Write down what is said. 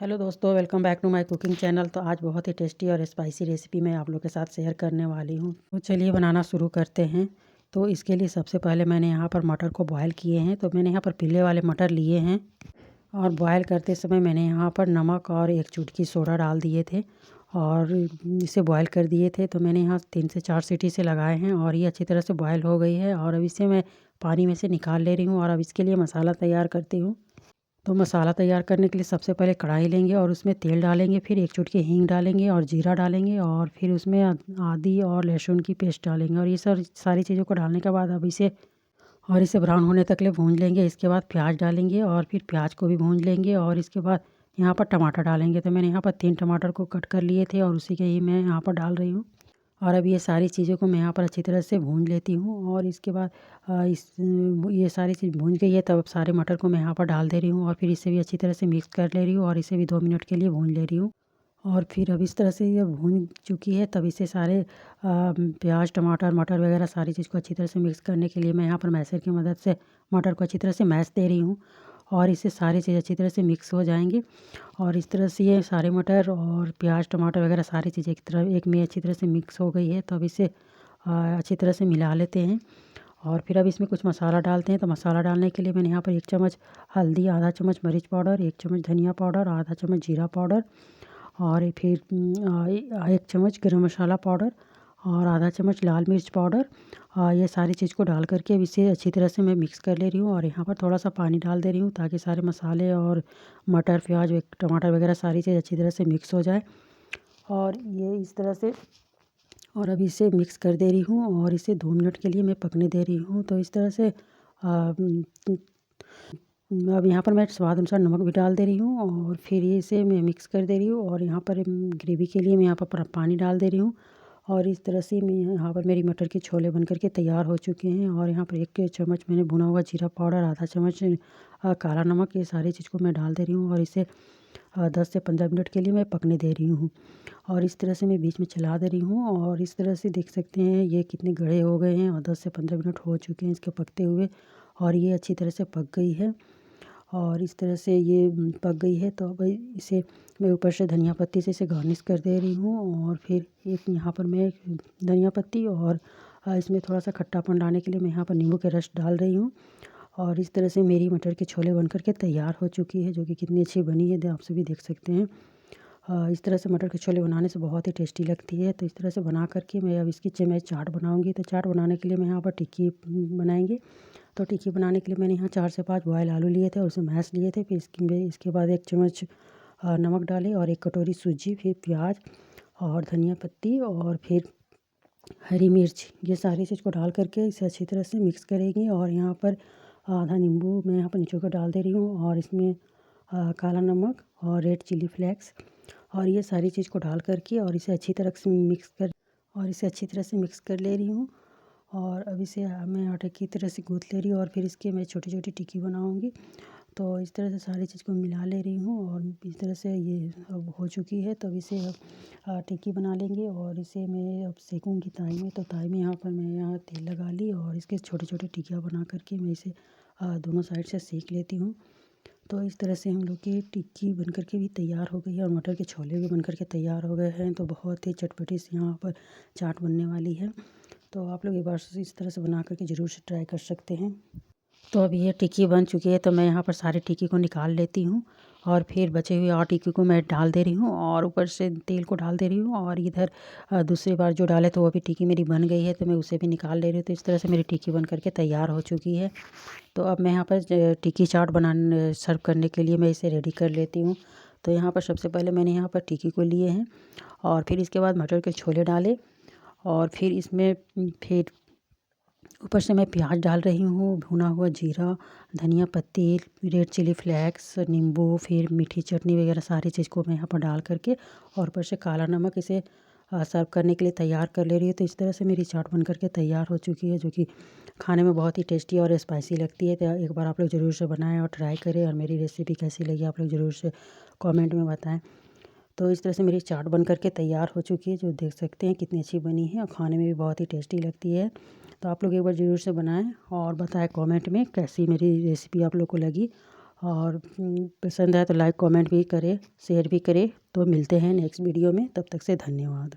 Hello दोस्तों, welcome back to my cooking channel. तो आज बहुत ही टेस्टी और स्पाइसी रेसिपी मैं आप लोग के साथ शेयर करने वाली हूँ। तो चलिए बनाना शुरू करते हैं। तो इसके लिए सबसे पहले मैंने यहाँ पर मटर को बॉयल किए हैं। तो मैंने यहाँ पर पीले वाले मटर लिए हैं और बॉयल करते समय मैंने यहाँ पर नमक और एक चुटकी सोडा डाल दिए थे और इसे बॉयल कर दिए थे। तो मैंने यहाँ 3 से 4 सीटी से लगाए हैं और ये अच्छी तरह से बॉयल हो गई है। और अब इसे मैं पानी में से निकाल ले रही हूँ और अब इसके लिए मसाला तैयार करती हूँ। तो मसाला तैयार करने के लिए सबसे पहले कढ़ाई लेंगे और उसमें तेल डालेंगे, फिर एक चुटकी हींग डालेंगे और जीरा डालेंगे और फिर उसमें आदी और लहसुन की पेस्ट डालेंगे। और ये सारी चीज़ों को डालने के बाद अब इसे ब्राउन होने तक ले भून लेंगे। इसके बाद प्याज डालेंगे और फिर प्याज को भी भून लेंगे और इसके बाद यहाँ पर टमाटर डालेंगे। तो मैंने यहाँ पर 3 टमाटर को कट कर लिए थे और उसी के ही मैं यहाँ पर डाल रही हूँ। और अब ये सारी चीज़ों को मैं यहाँ पर अच्छी तरह से भून लेती हूँ और इसके बाद ये सारी चीज़ भून गई है। तब सारे मटर को मैं यहाँ पर डाल दे रही हूँ और फिर इसे भी अच्छी तरह से मिक्स कर ले रही हूँ और इसे भी 2 मिनट के लिए भून ले रही हूँ। और फिर अब इस तरह से ये भून चुकी है, तब इसे सारे प्याज टमाटर मटर वगैरह सारी चीज़ को अच्छी तरह से मिक्स करने के लिए मैं यहाँ पर मैशर की मदद से मटर को अच्छी तरह से मैश दे रही हूँ और इससे सारी चीज़ अच्छी तरह से मिक्स हो जाएंगी। और इस तरह से ये सारे मटर और प्याज टमाटर वगैरह सारी चीज़ें एक में अच्छी तरह से मिक्स हो गई है। तो अब इसे अच्छी तरह से मिला लेते हैं और फिर अब इसमें कुछ मसाला डालते हैं। तो मसाला डालने के लिए मैंने यहाँ पर 1 चम्मच हल्दी, आधा चम्मच मिर्च पाउडर, 1 चम्मच धनिया पाउडर, आधा चम्मच जीरा पाउडर और फिर 1 चम्मच गरम मसाला पाउडर और आधा चम्मच लाल मिर्च पाउडर। ये सारी चीज़ को डाल करके अब इसे अच्छी तरह से मैं मिक्स कर ले रही हूँ और यहाँ पर थोड़ा सा पानी डाल दे रही हूँ ताकि सारे मसाले और मटर प्याज टमाटर वगैरह सारी चीज़ अच्छी तरह से मिक्स हो जाए। और ये इस तरह से और अब इसे मिक्स कर दे रही हूँ और इसे 2 मिनट के लिए मैं पकने दे रही हूँ। तो इस तरह से अब यहाँ पर मैं स्वाद अनुसार नमक भी डाल दे रही हूँ और फिर इसे मैं मिक्स कर दे रही हूँ और यहाँ पर ग्रेवी के लिए मैं यहाँ पर पानी डाल दे रही हूँ। और इस तरह से मैं यहाँ पर मेरी मटर के छोले बन कर के तैयार हो चुके हैं। और यहाँ पर 1 चम्मच मैंने भुना हुआ जीरा पाउडर, आधा चम्मच काला नमक, ये सारी चीज़ को मैं डाल दे रही हूँ और इसे 10 से 15 मिनट के लिए मैं पकने दे रही हूँ। और इस तरह से मैं बीच में चला दे रही हूँ और इस तरह से देख सकते हैं ये कितने गढ़े हो गए हैं और 10 से 15 मिनट हो चुके हैं इसके पकते हुए और ये अच्छी तरह से पक गई है। और इस तरह से ये पक गई है। तो अब इसे मैं ऊपर से धनिया पत्ती से इसे गार्निश कर दे रही हूँ और फिर एक यहाँ पर मैं धनिया पत्ती और इसमें थोड़ा सा खट्टापन लाने के लिए मैं यहाँ पर नींबू के रस डाल रही हूँ। और इस तरह से मेरी मटर के छोले बनकर के तैयार हो चुकी है, जो कि कितनी अच्छी बनी है आप सभी देख सकते हैं। इस तरह से मटर के छोले बनाने से बहुत ही टेस्टी लगती है। तो इस तरह से बना करके मैं अब इसकी मैं चाट बनाऊँगी। तो चाट बनाने के लिए मैं यहाँ पर टिक्की बनाएंगे। तो टिक्की बनाने के लिए मैंने यहाँ 4 से 5 बॉयल आलू लिए थे और उसे मैश लिए थे। फिर इसके बाद 1 चम्मच नमक डाले और 1 कटोरी सूजी, फिर प्याज और धनिया पत्ती और फिर हरी मिर्च, ये सारी चीज़ को डाल करके इसे अच्छी तरह से मिक्स करेंगे। और यहाँ पर आधा नींबू मैं यहाँ पर निचोड़ कर डाल दे रही हूँ और इसमें काला नमक और रेड चिली फ्लेक्स और ये सारी चीज़ को डाल करके और इसे अच्छी तरह से मिक्स कर ले रही हूँ। और अब इसे मैं आटे की तरह से गूँथ ले रही हूँ और फिर इसके मैं छोटी छोटी टिक्की बनाऊँगी। तो इस तरह से सारी चीज़ को मिला ले रही हूँ और इस तरह से ये अब हो चुकी है। तब इसे अब टिक्की बना लेंगे और इसे मैं अब सेकूँगी ताई में। तो ताई में यहाँ तेल लगा ली और इसके छोटे छोटे टिक्कियाँ बना करके मैं इसे दोनों साइड से सेक लेती हूँ। तो इस तरह से हम लोग की टिक्की बन कर के भी तैयार हो गई है और मटर के छोले भी बन कर के तैयार हो गए हैं। तो बहुत ही चटपटी सी यहाँ पर चाट बनने वाली है। तो आप लोग एक बार इस तरह से बना करके ज़रूर से ट्राई कर सकते हैं। तो अब ये टिक्की बन चुकी है। तो मैं यहाँ पर सारी टिक्की को निकाल लेती हूँ और फिर बचे हुए और टिक्की को मैं डाल दे रही हूँ और ऊपर से तेल को डाल दे रही हूँ। और इधर दूसरी बार जो डाले तो वो भी टिक्की मेरी बन गई है, तो मैं उसे भी निकाल ले रही हूँ। तो इस तरह से मेरी टिक्की बन करके तैयार हो चुकी है। तो अब मैं यहाँ पर टिक्की चाट बनाने सर्व करने के लिए मैं इसे रेडी कर लेती हूँ। तो यहाँ पर सबसे पहले मैंने यहाँ पर टिक्की को लिए हैं और फिर इसके बाद मटर के छोले डाले और फिर इसमें फिर ऊपर से मैं प्याज डाल रही हूँ, भुना हुआ जीरा, धनिया पत्ती, रेड चिली फ्लेक्स, नींबू, फिर मीठी चटनी वगैरह सारी चीज़ को मैं यहाँ पर डाल करके और ऊपर से काला नमक इसे सर्व करने के लिए तैयार कर ले रही हूँ। तो इस तरह से मेरी चाट बन करके तैयार हो चुकी है, जो कि खाने में बहुत ही टेस्टी और स्पाइसी लगती है। तो एक बार आप लोग ज़रूर से बनाएं और ट्राई करें और मेरी रेसिपी कैसी लगी आप लोग ज़रूर से कमेंट में बताएं। तो इस तरह से मेरी चाट बन करके तैयार हो चुकी है, जो देख सकते हैं कितनी अच्छी बनी है और खाने में भी बहुत ही टेस्टी लगती है। तो आप लोग एक बार ज़रूर से बनाएं और बताएं कमेंट में कैसी मेरी रेसिपी आप लोग को लगी। और पसंद आए तो लाइक कमेंट भी करें, शेयर भी करें। तो मिलते हैं नेक्स्ट वीडियो में, तब तक से धन्यवाद।